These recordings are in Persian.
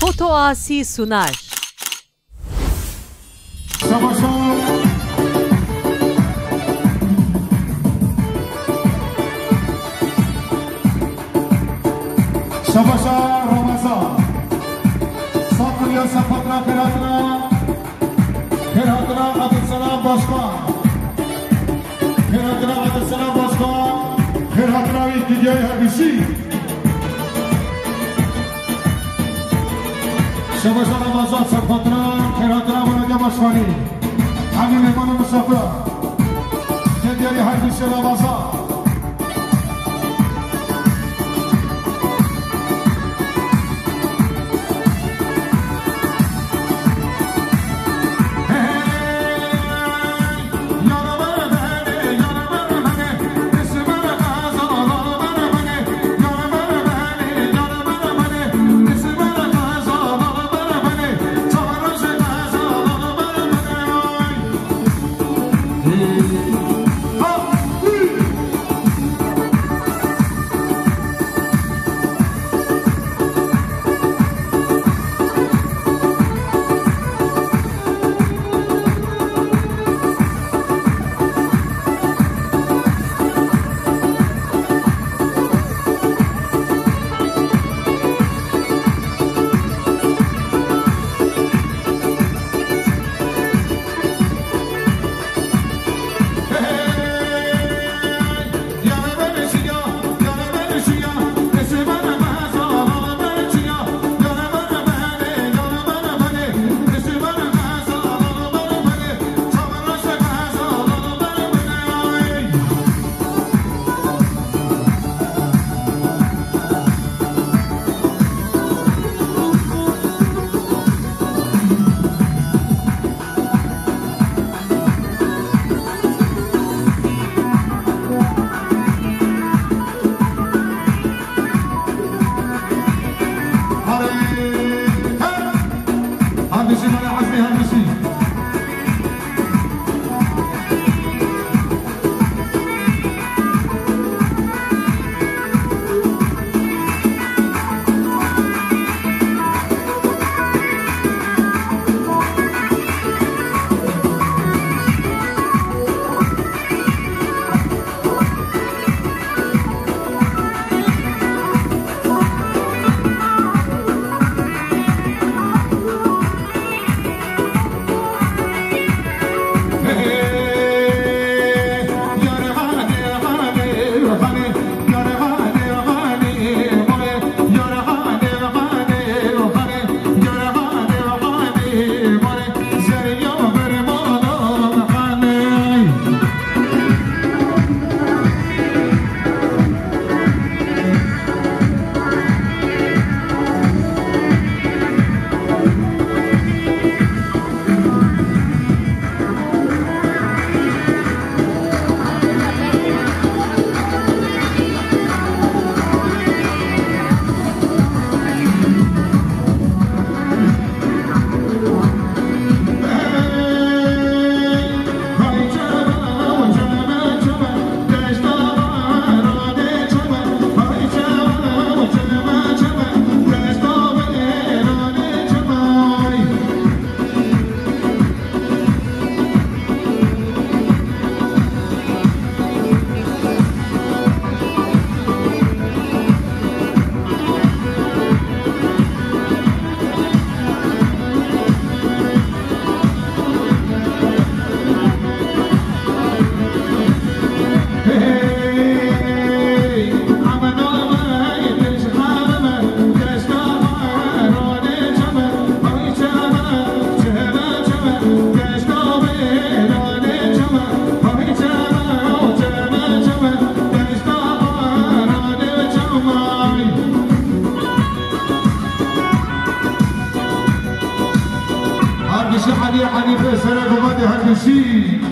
Foto Asi sunar. Şabaşa Ramazan Sakın yasa patra Keratına Adılsana Başkan Keratına Adılsana Başkan Keratına İkiye Herbisi Şabaşa Ramazan Sakpatra Keratına Belediye Başkanı Hani Mehmanı Mustafa Kediyeli Herbisi Ramazan حنيفة سنة ومادي هالبشي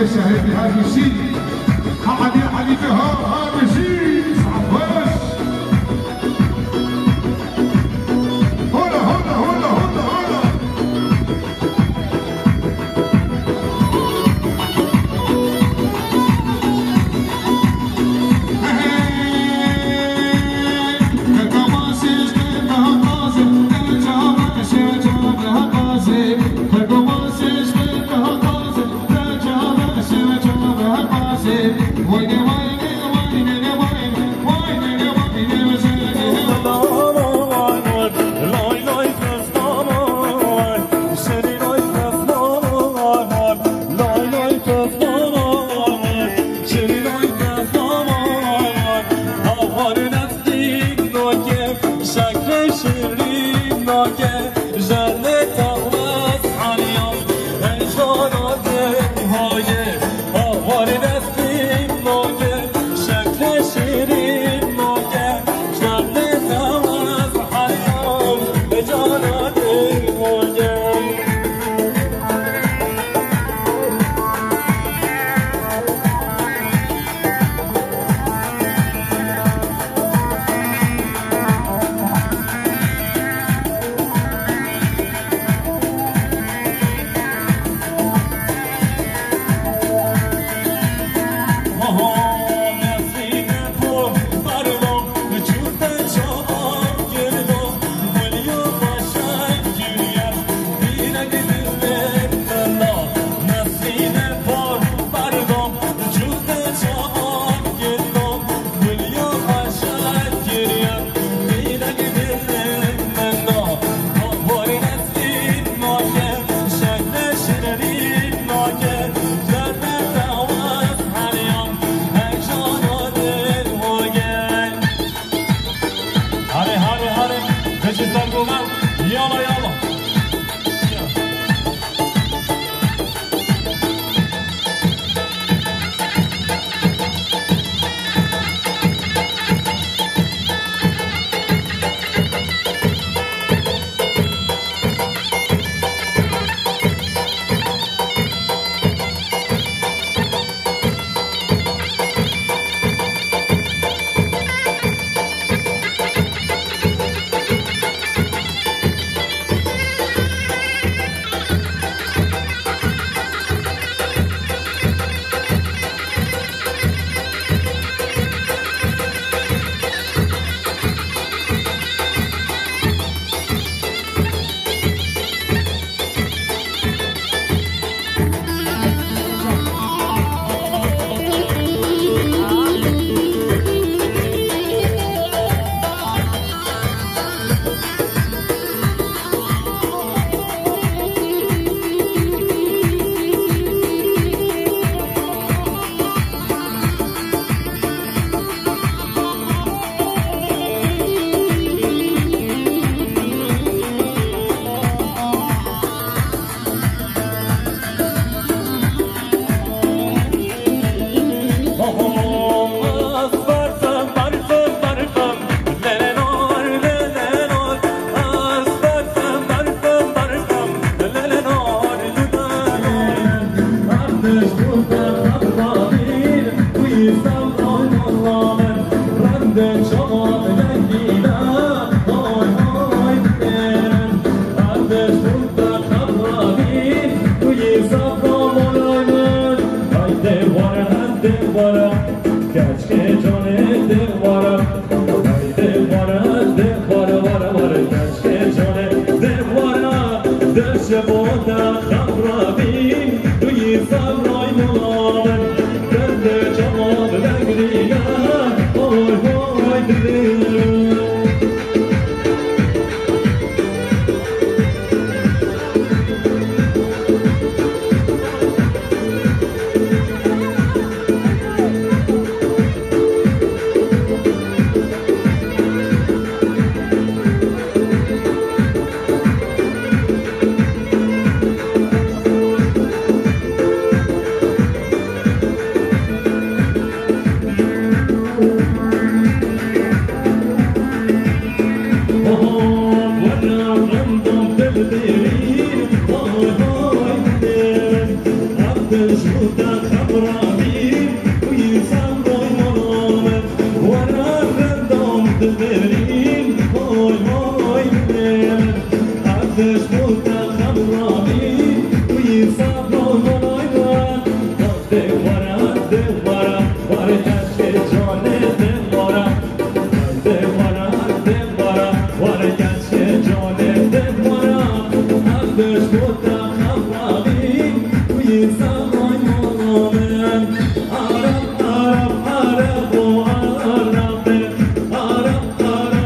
شهيدي هذا الشيء حد يا حبيبي هذا الشيء صعباش هلا هلا هلا هلا هلا Kaç gece خبراني ويسام روي مرامن وانا رندام دبرين هاي هاي بلمن عدش بوتا خبراني ويسام روي مرامن دوارا واري عشق جانه دوارا واري عشق جانه دوارا عدش بوتا خبراني ويسام روي مرامن عرب عرب عرب وعرب عرب عرب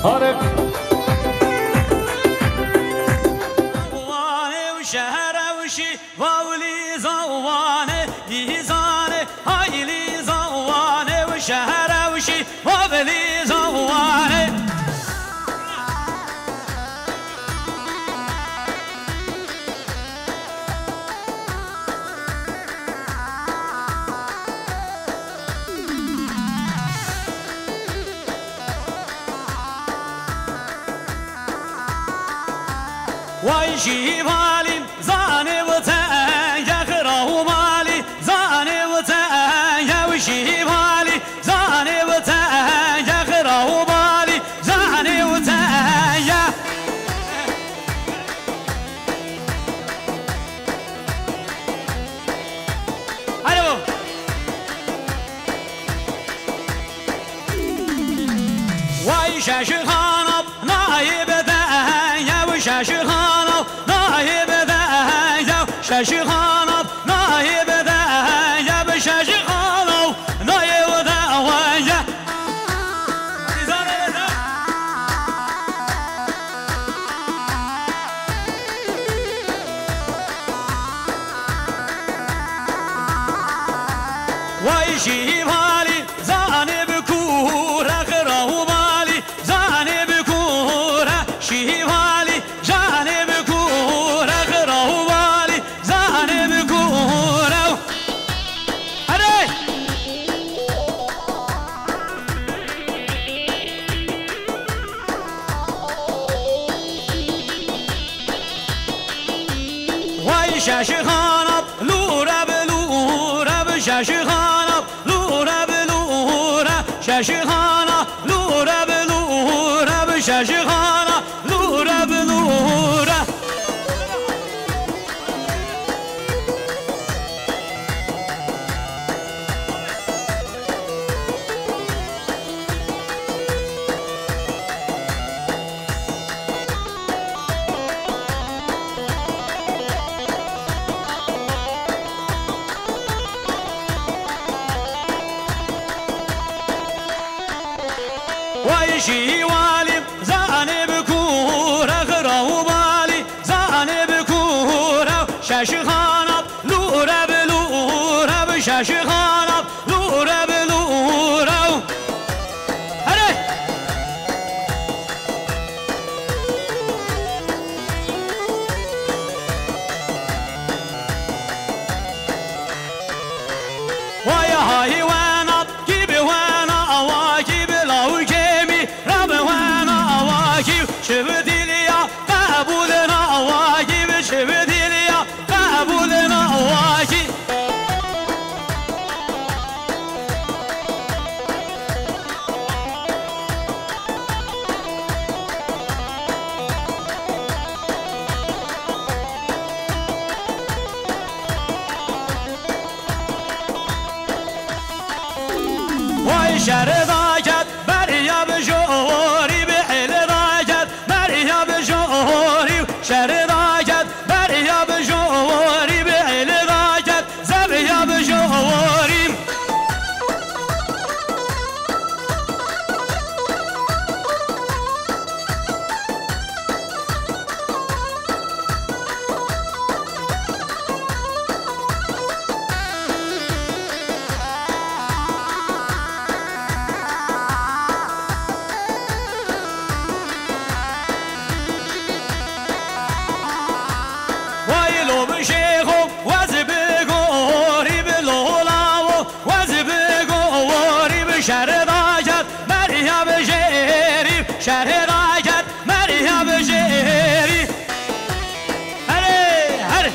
عارف شهر وشي واولي زوانه يزانه هايلي زوانه وشهر وشي واولي زوانه ويجي بالي زاني وتان يخره مالي زاني وتان ويجي بالي زاني وتان يخره مالي زاني وتان الو ويشاش خانب نايب دان يا ويشاش خانب نايب دان يا شاش خانب نايب دان يا بشاش خانب نايب دان يا ويجي بالي زاني بكوره غره بالي زاني بكوره شي بالي زاني بكوره غره بالي زاني بكوره هري ويشاش خانب لورا بلورا بشاش خانب لورا بلورا شاش خانب لورا بلورا بشاش خانب لورا بلورا ويجي والي زاني بكوره غره بالي زاني بكوره شاش خانب لورا بلورا بشاش خانب لورا بلورا هري ويا هاي وانا جيب وانا اواجيب لو جيمي رب وانا اواجيب شفتي ليا قبولنا اواجيب شفتي ليا قبولنا اواجيب ويشر ضاجت بريا بجوري بحل ضاجت بريا بجوري شر ضاجت بريا بجوري بحل ضاجت زبيا بجوري ويلو بشيخو وزب غوري بلولاو وزب غوري بشر ضاجت مريا بجيري شر ضاجت مريا بجيري هري هري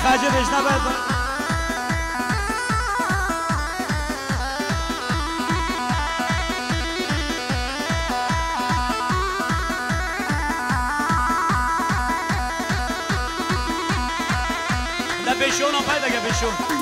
خاجه بشنا باید ده بشون هم باید اگه بشون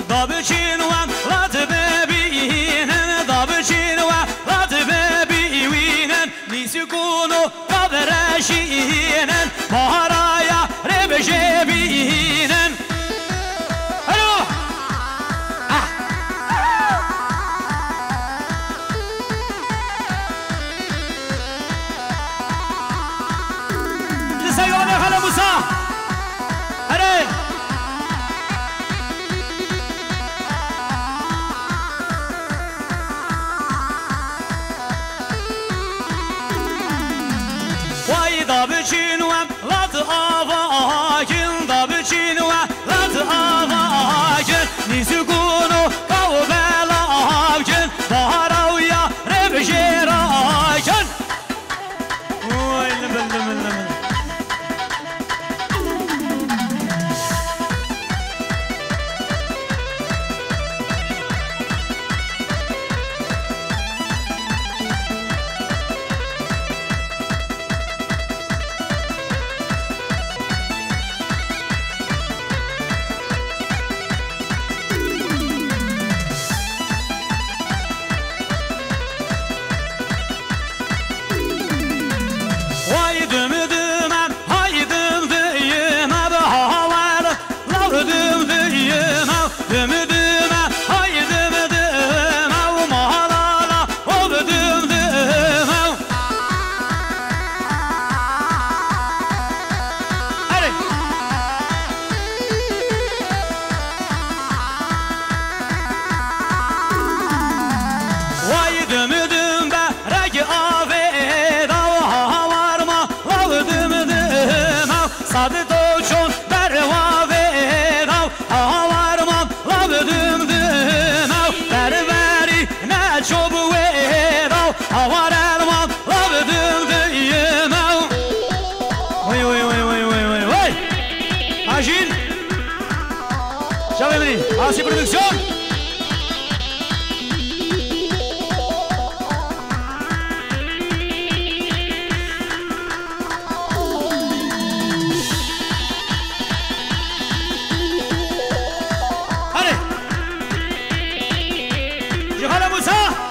دابچین و لات ببینن دابچین و لات ببینن نیسی کنو قبرشینن مهارایا ربش بینن الو لسه یونه خاله موسا اره دابچین و لات آواکن دابچین و لات آواکن نیسی کنو قو بلاکن بهاراویا ربشیراکن اوی لبن Así producción. ¡Ale! ¡Llega la musa!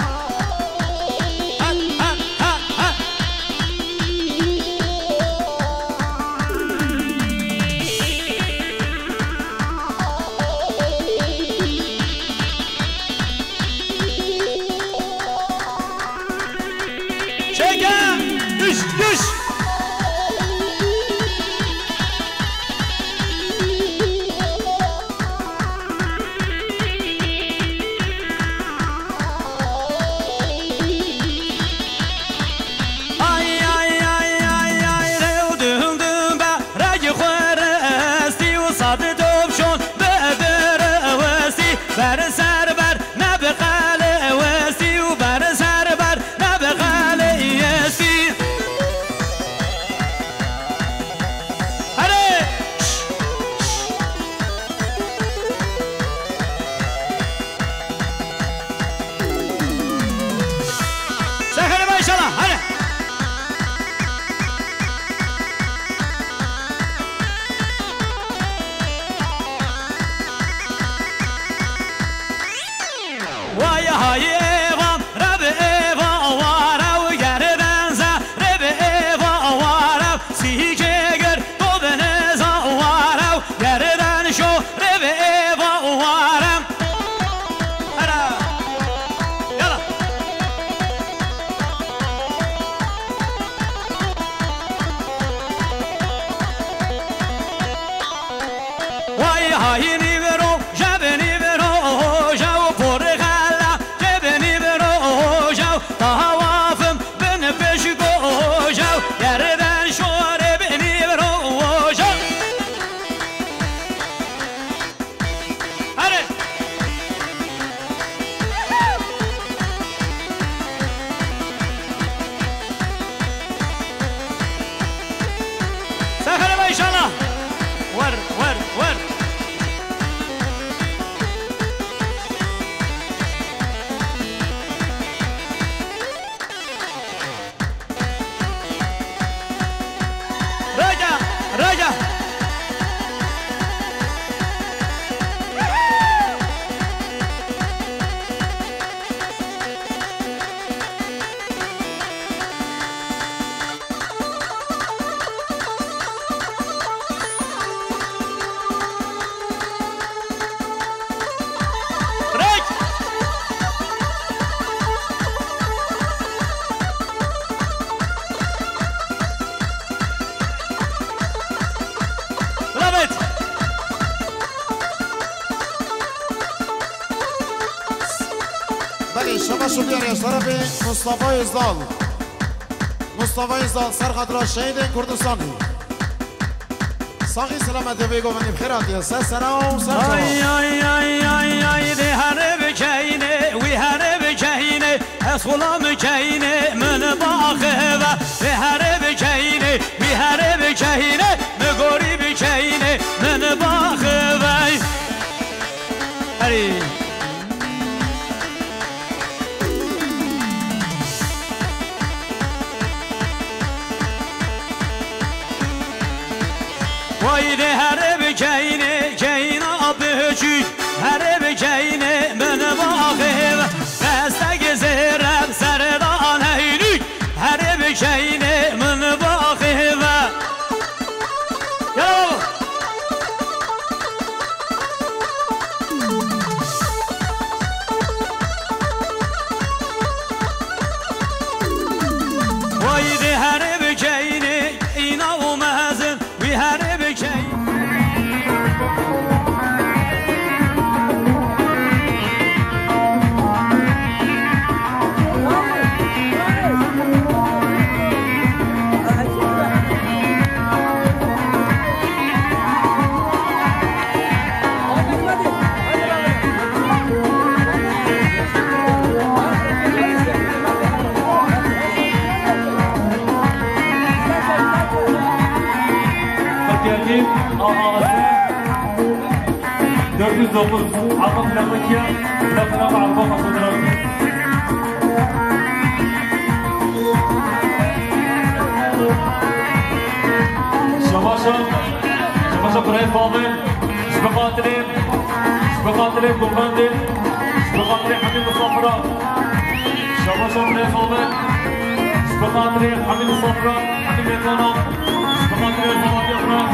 هايني برو جبني برو جو برغلا جبني برو جو طوافم بن بشقو جو يردن شور بني برو جو هري سهل ان شاء الله ور ور ور رجع رجع رابط بله شما شکر از طرف مصطفی ازدال مصطفی ازدال سرخط شهید کردستانی ساقی سلامت بگو من بخیرات یا سلام سلام آی آی آی آی آی ده هره بکینه وی هره بکینه از غلام بکینه من باخه و ده هره بکینه وی هره بکینه مگوری بکینه من باخه و هری وای ده هره بکینه کینا بهچی هره بکینه من باقی و دسته زیرم سردان هیلی هره بکینه من باقی و یا وای ده هره بکینه اینا و مهزن وی هره بکینه Geldim ağası 409 Alman Lamıkya Lafına ma'alba masudurarım Şamaşa Kuray Fadıl Şbekatili Gulbandil Şbekatili Hamid Safra Şamaşa Kuray Fadıl Şbekatili Hamid Safra Hamid Yetanam Şbekatili Sabati Akran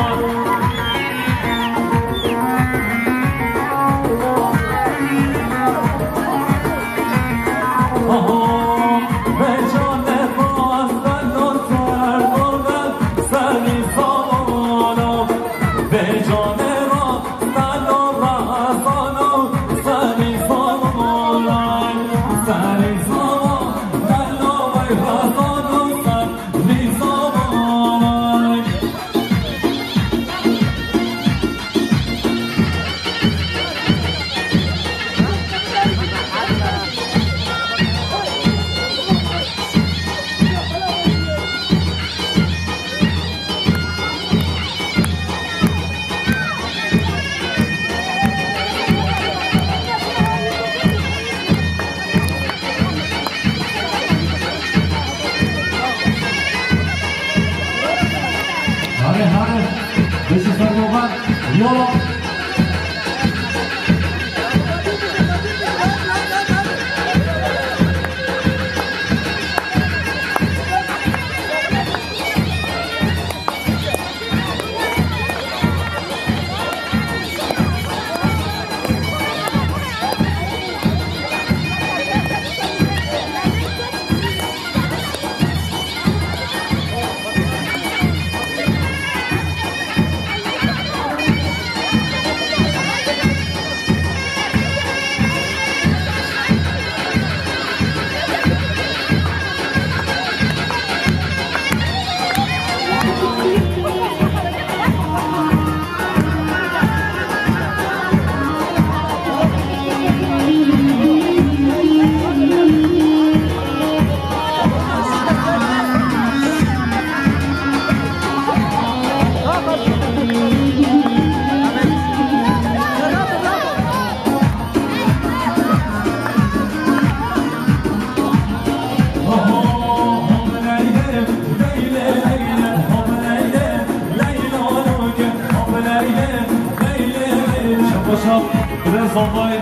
شب برای زنبای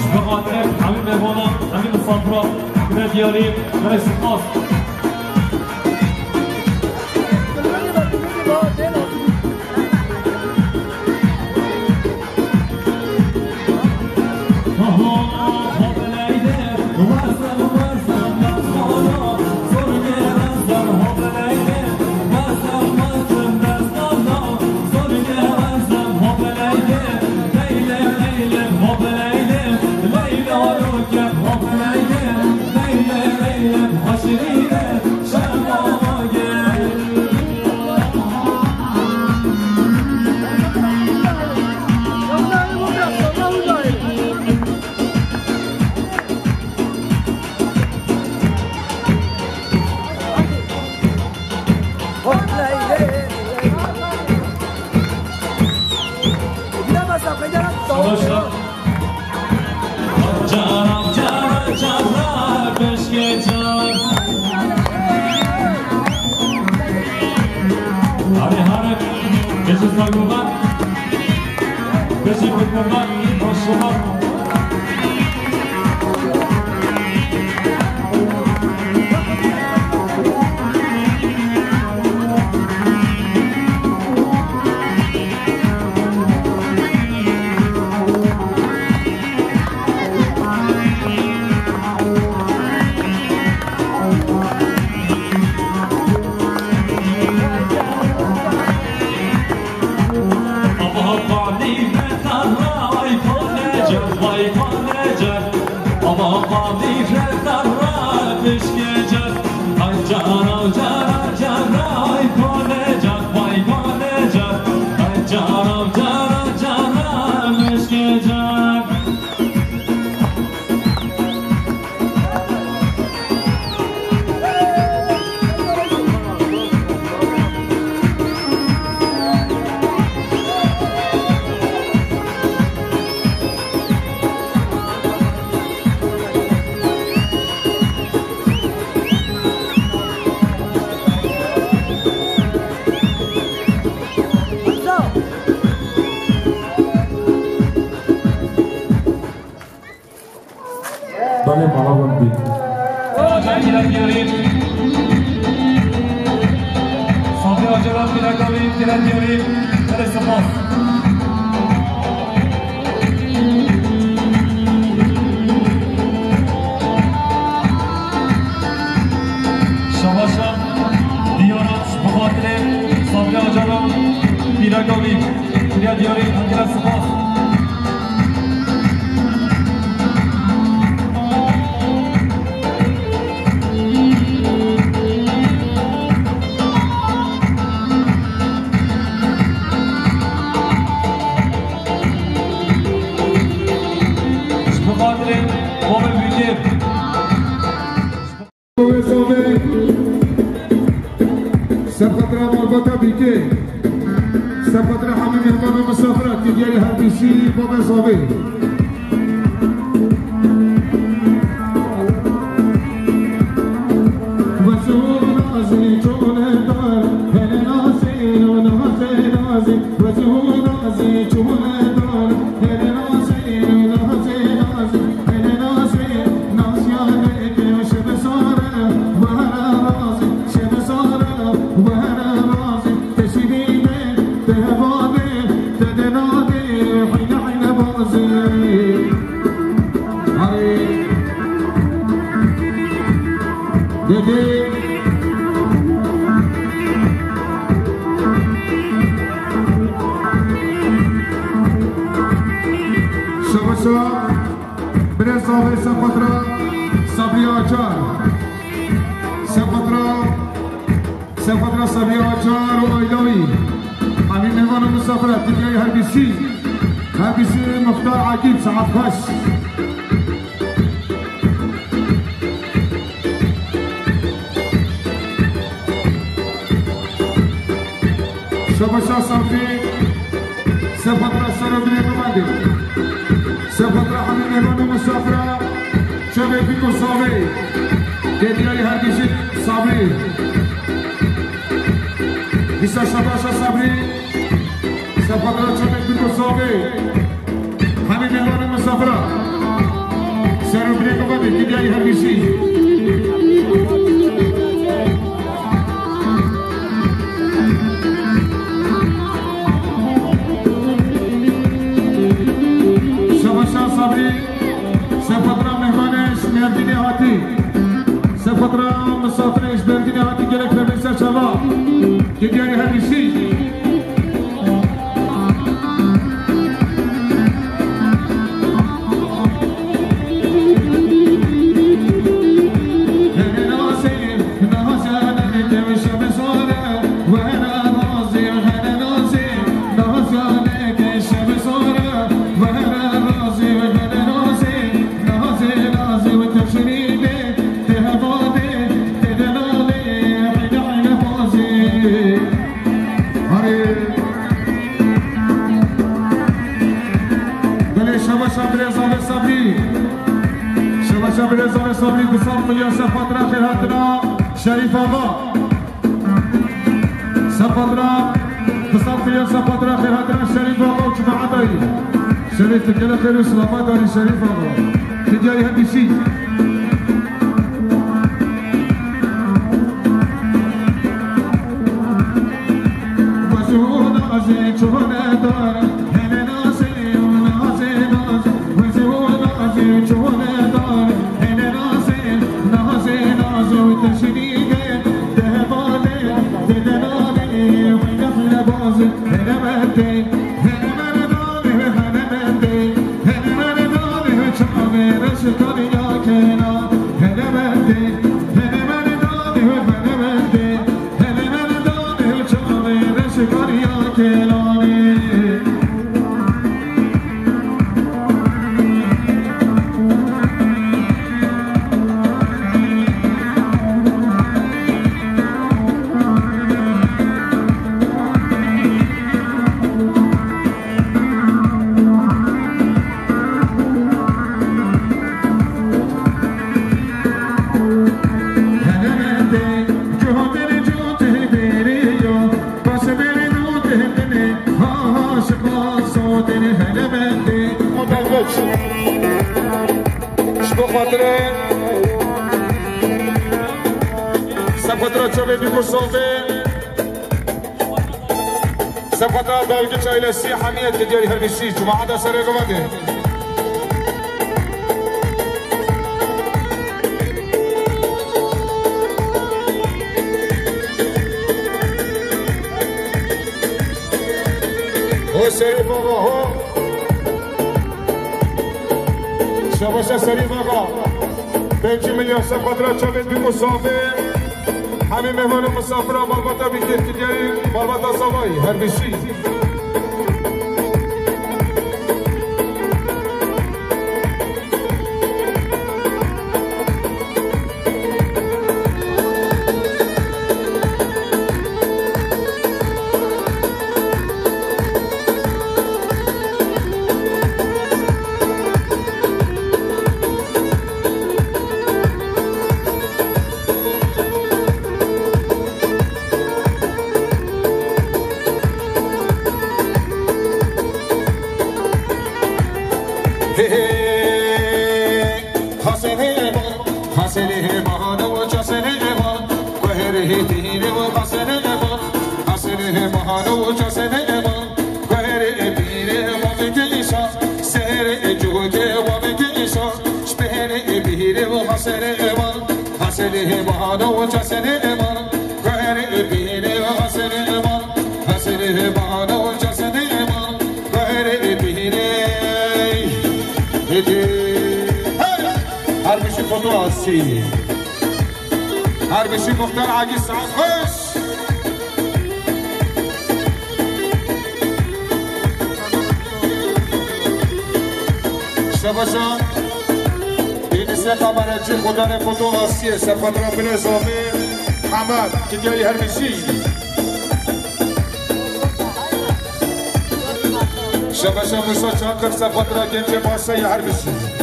شبقاتر همین مهمانان همین مسافران برای دیاری برای سپاس Bisa Sabasha Sabri, Sapatra Chame Piko Sobe, همین مهمان مسافران سر و بریک آمده دیگری همیشی شباشان صبری سفترا مهمانش مردین هاتی سفترا مسافرش مردین هاتی گرک بمیسر شما دیگری همیشی شباب صبری بصرف مليون سفطرة خير هاتنا شريف آغا سفطرة بصرف مليون سفطرة خير هاتنا شريف آغا وجماعة شريف تجلى خير وسلامات علي شريف آغا تجاري هندسي وزهود عزيز شهونة دار هنا ناسي وناسي ناسي وزهود عزيز شهونة دار وتشريقه تهبالي تدلالي ويدخل بازي هنا مهدي هنا مرداني هنا مهدي هنا مرداني وشعبي رشكري يا كينا هنا مهدي هنا مرداني هنا مهدي هنا مرداني وشعبي رشكري يا كيلاني سفطرة شبه بمصابة سفطرة باوجة شايلة السياحة مية تجاري هرمشي جماعة دا سريق مده هو سريف آغا هو شباشا سريف آغا 5 مليون سفطرة شبه بمصابة همین مهمان مسافران بالباتا بگیر که دیاری بالباتا سوایی هر بشی هر بشی مختار عاجز سعاد خوش شباشا این سه خبرچی خدا فوتو آسیه سفطران بن اضافه حمد که جایی هر بشی شباشا موسا چاکر سفطران گنج ماسه هر بشی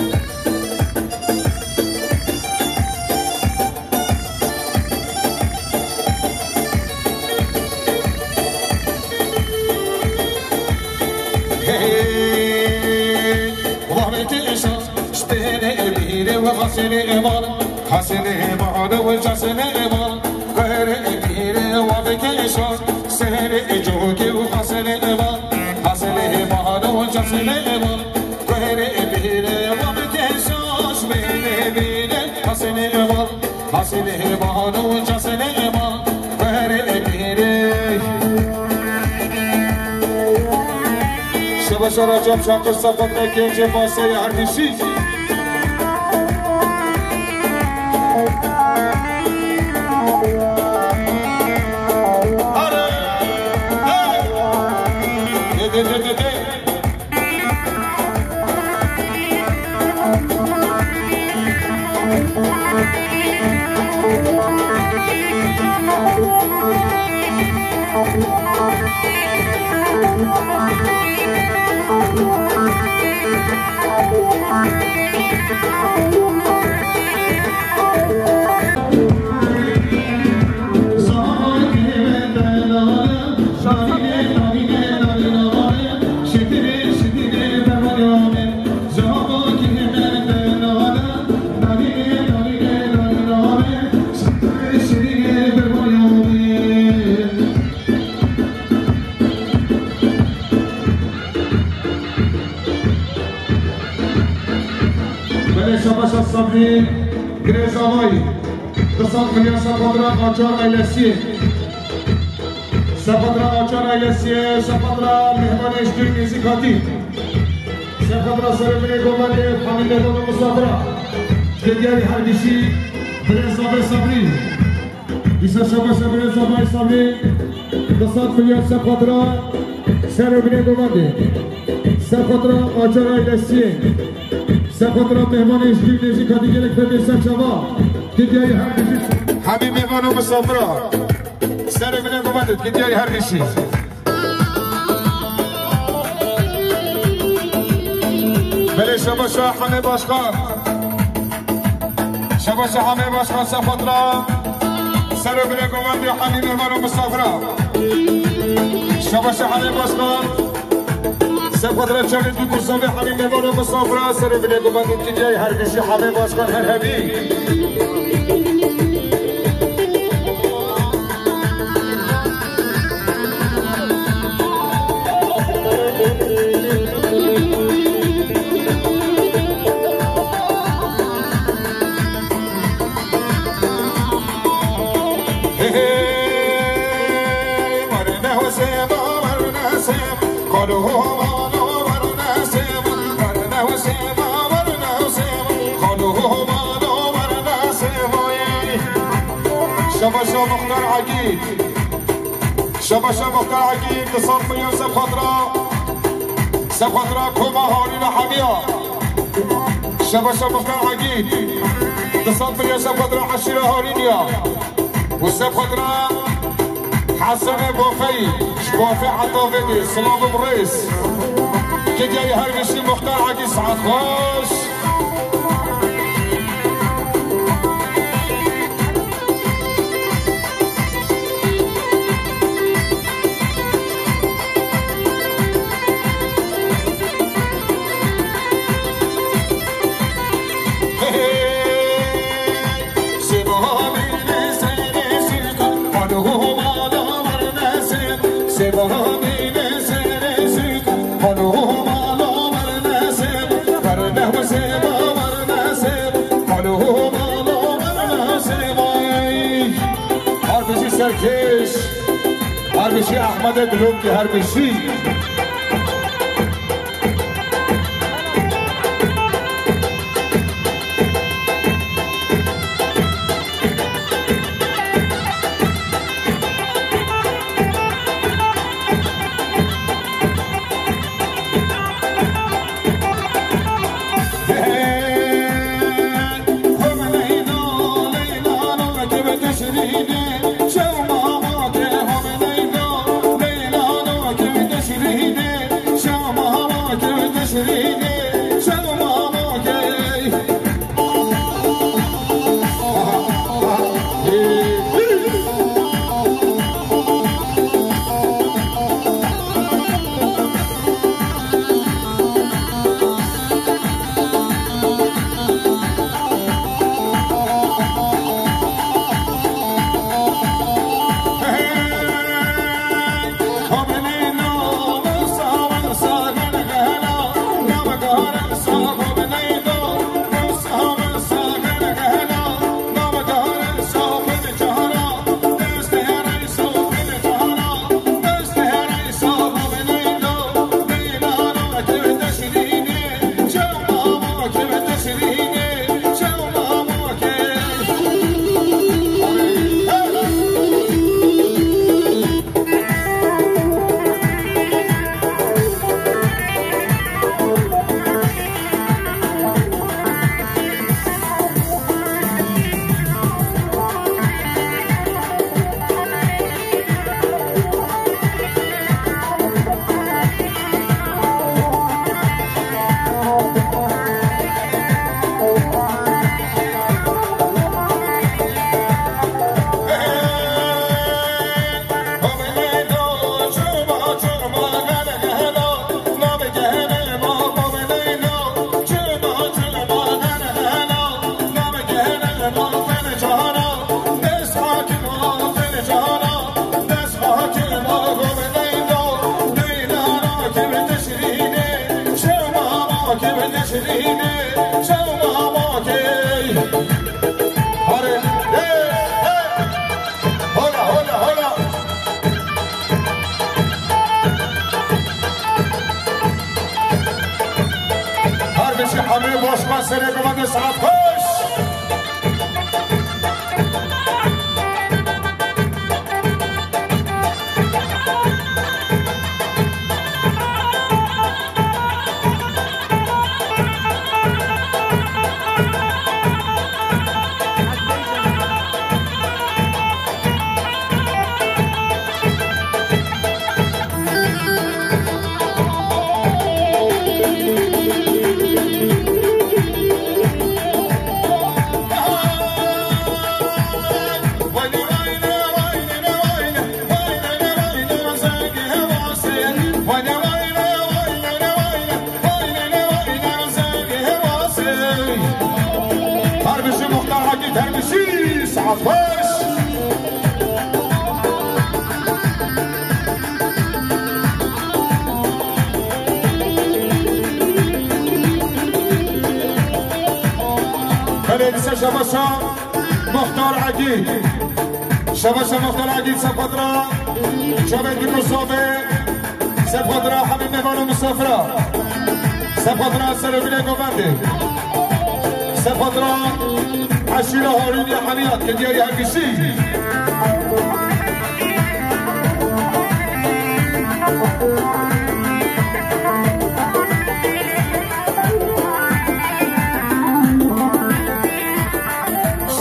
وابت إشار شبين أمير وحسن إمار حسن إمار وجسن إمار غير أمير وابت إشار سهر إجوك وحسن إمار حسن إمار وجسن إمار غير أمير وابت إشار شبين أمير حسن إمار حسن إمار وجسن إمار غير أمير شبش رجب شاكر صفت نكيج باسي هردشي الصبري كريزاوي 200 مليون سفدرا آچار ایلسیه سفدرا آچار ایلسیه سفدرا مهمان اشتری نیزیکاتی سفدرا سرمینه گومنده حمید بابا مسافرا دیگری هردشی برزاوی صبری ایسا شباش برزاوی صبری 200 مليون سفدرا سرمینه گومنده سفدرا آچار ایلسیه سفدرا مهمان اشتری نیزیکاتی گرک به سچوا دیگری هردشی حبيب مهمان مسافرا سرمینه گومنده دیگری هردشی بله شباش همه باشخان شباش همه باشخان سفدرا سرمینه گومنده حبیب مهمان مسافرا شباش همه باشخان سفدرا چند دو کسابه حبیب مهمان مسافرا سرمینه گومنده دیگری هردشی همه باشخان هر حبیب شباشا مختار عقيد شباشا مختار عقيد 200 مليون سفدرا كوما هورينا حميا شباشا مختار عقيد 200 مليون سفدرا حشيرة هورينيا والسفدرا حسن بوفي شبوفي عطافتي سلام بريس كي جاي هرمشي مختار عقيد سعد خوش سرکش هربشی احمد دلوم که هربشی شو ما ما هم ليلا ليلا كيف تشري باشقان سری قوانده ساعت خوش شباشا مختار عقیل شباشا مختار عقیل سپادرا شبید مصابه سپادرا حبیب مهمان و مسافرا سپادرا سربیل گوبنده سپادرا عشیره هارونی حمیات که دیاری هرگیشی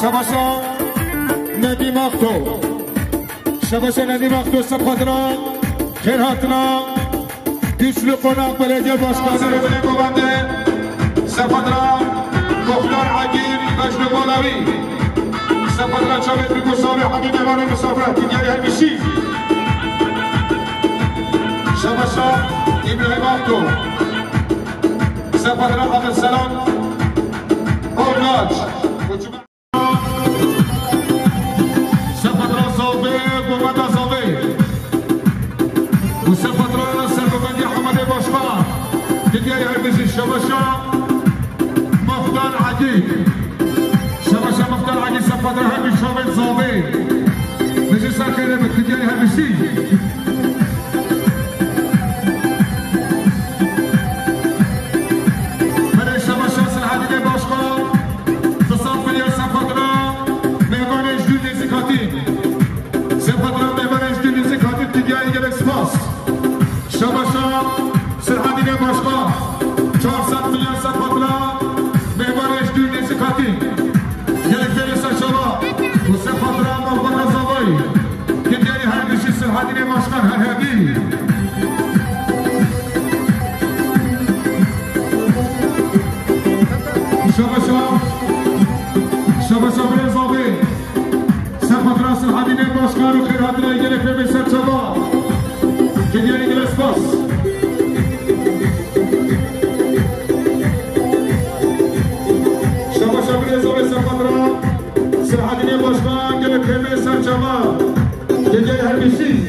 شباشا ندیم اختو شباشا ندیم اختو سپادرا خیراتنا گشل قناق بلدیه باشقانه سربیل گوبنده سپادرا مختار عقیل مجد بالاوی سپادرا چاوید بگوسابه حبیب مهمان مسافرت دیگری هرگیشی شباشا ابراهیم اختو سپادرا عبدالسلام اورناج سپادرا زاوه گوبنده زاوه و سپادرا سرگوبندی حمد باشقان دیگری هرگیشی شباشا مختار عقیل شباشا مختار عقیل سپادرا همی شاوید زاوه نجی سرخیره بکتیاری همیشی برای شباشا سرحدیده باشقان تصاف ملیر سپادرا مهمان اجدود نیزیکاتی سپادرا مهمان اجدود نیزیکاتی دیگری گلک سپاس شباشا سرحدیده باشقان 400 میلیون سپادرا مهمانش دور نیزیکاتی گلک بری سشابا و سپادرا مهمان زاوایی که دیاری هرگیشی سرحدیده باشقان هر هردی شباشا بری زاوی سپادرا سرحدیده باشقان و خیراتنا گلک بری سشابا که دیاری گلک سپاس سپادرا سرحدیده باشقان گل پیمه سرچما دیگه هرگیشی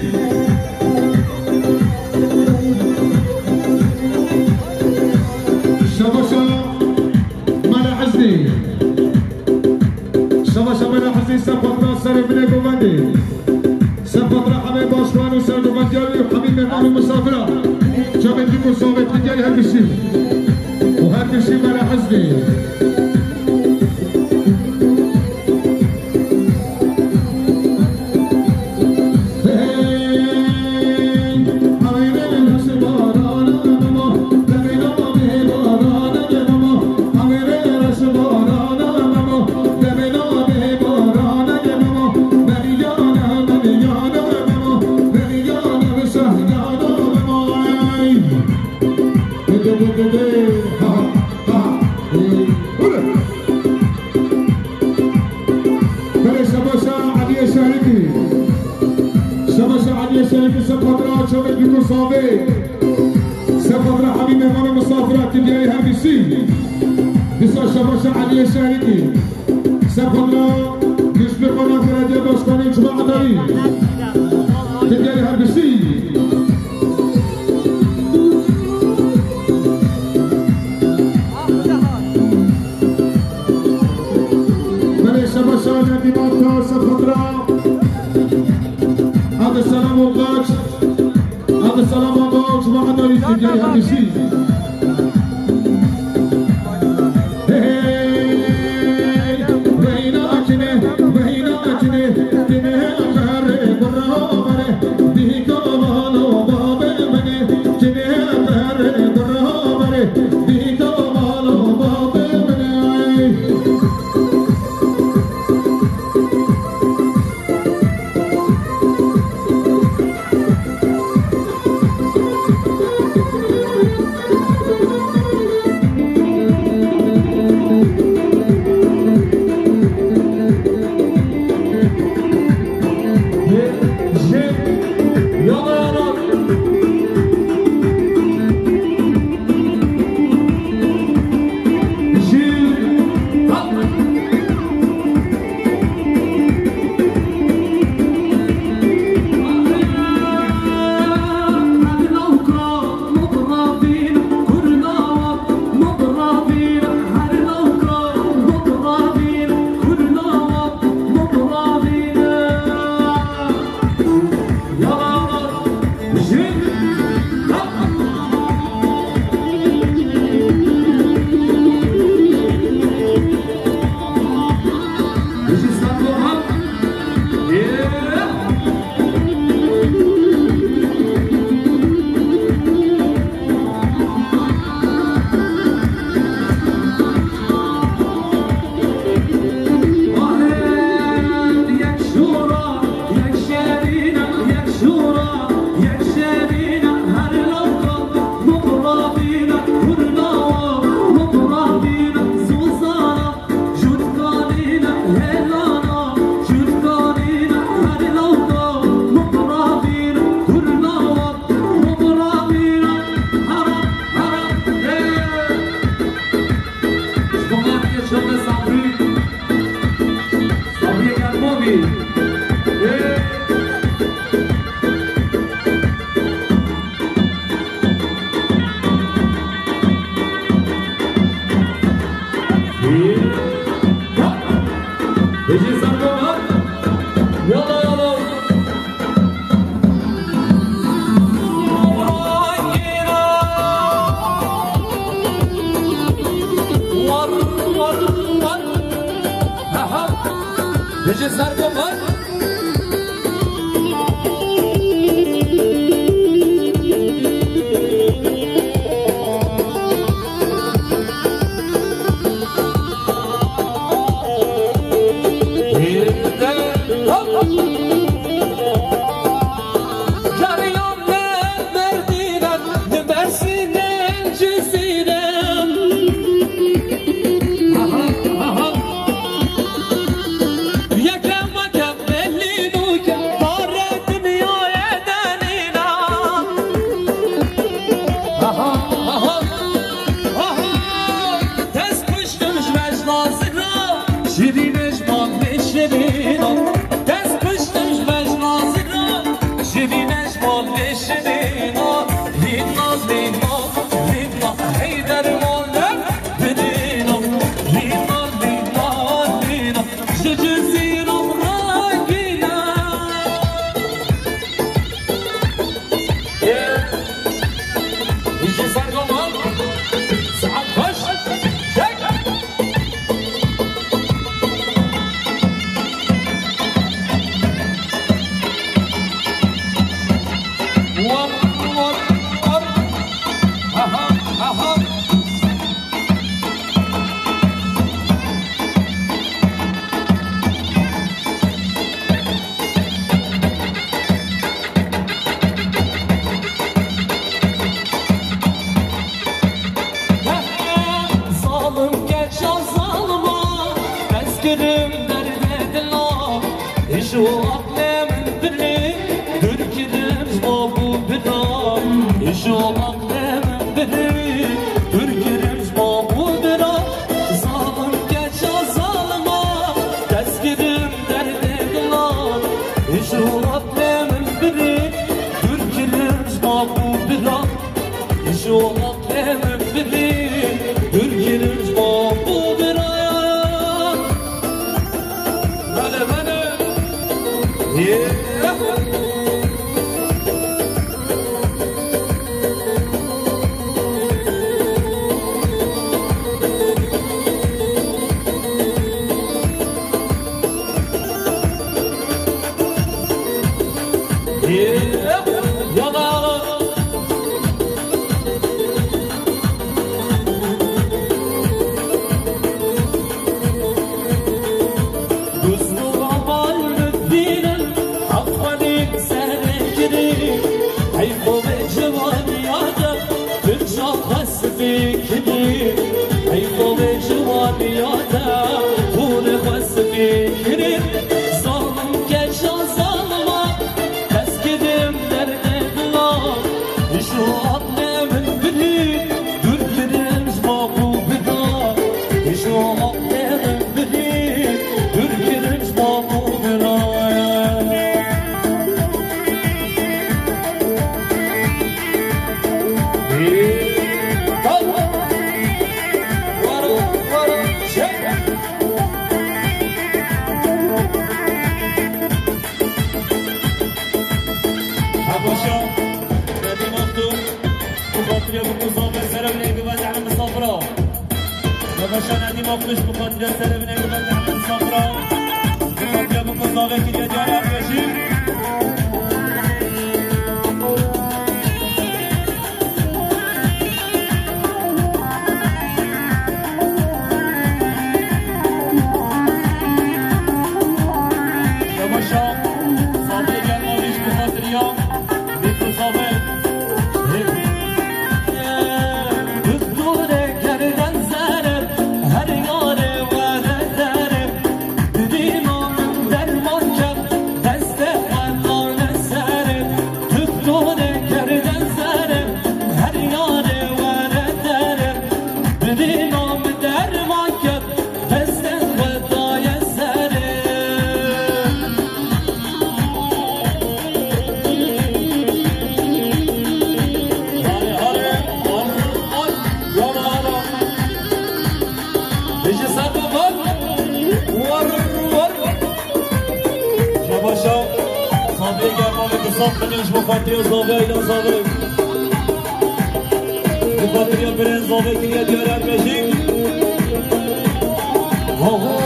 شباشا ملحزنی شباشا ملحزنی سپادرا سربیل گوبنده سپادرا همه باشقان و سرگوبندیاری و همین مهمان و مسافرا جامعی مصابت دیگه هرگیشی و هرگیشی ملحزنی سپادرا چوبت بیکو صابه سپادرا حبیب مهمان مسافرت دیاری هرگیشی بسا شباشا علی شریکی سپادرا گشت قناق بلدیه باشقانی جماعه داری دیاری هرگیشی بله شباشا ندیمات تا سپادرا السلام وقاش هذا السلام وقاش ما قدر يجي هذا الشيء Oh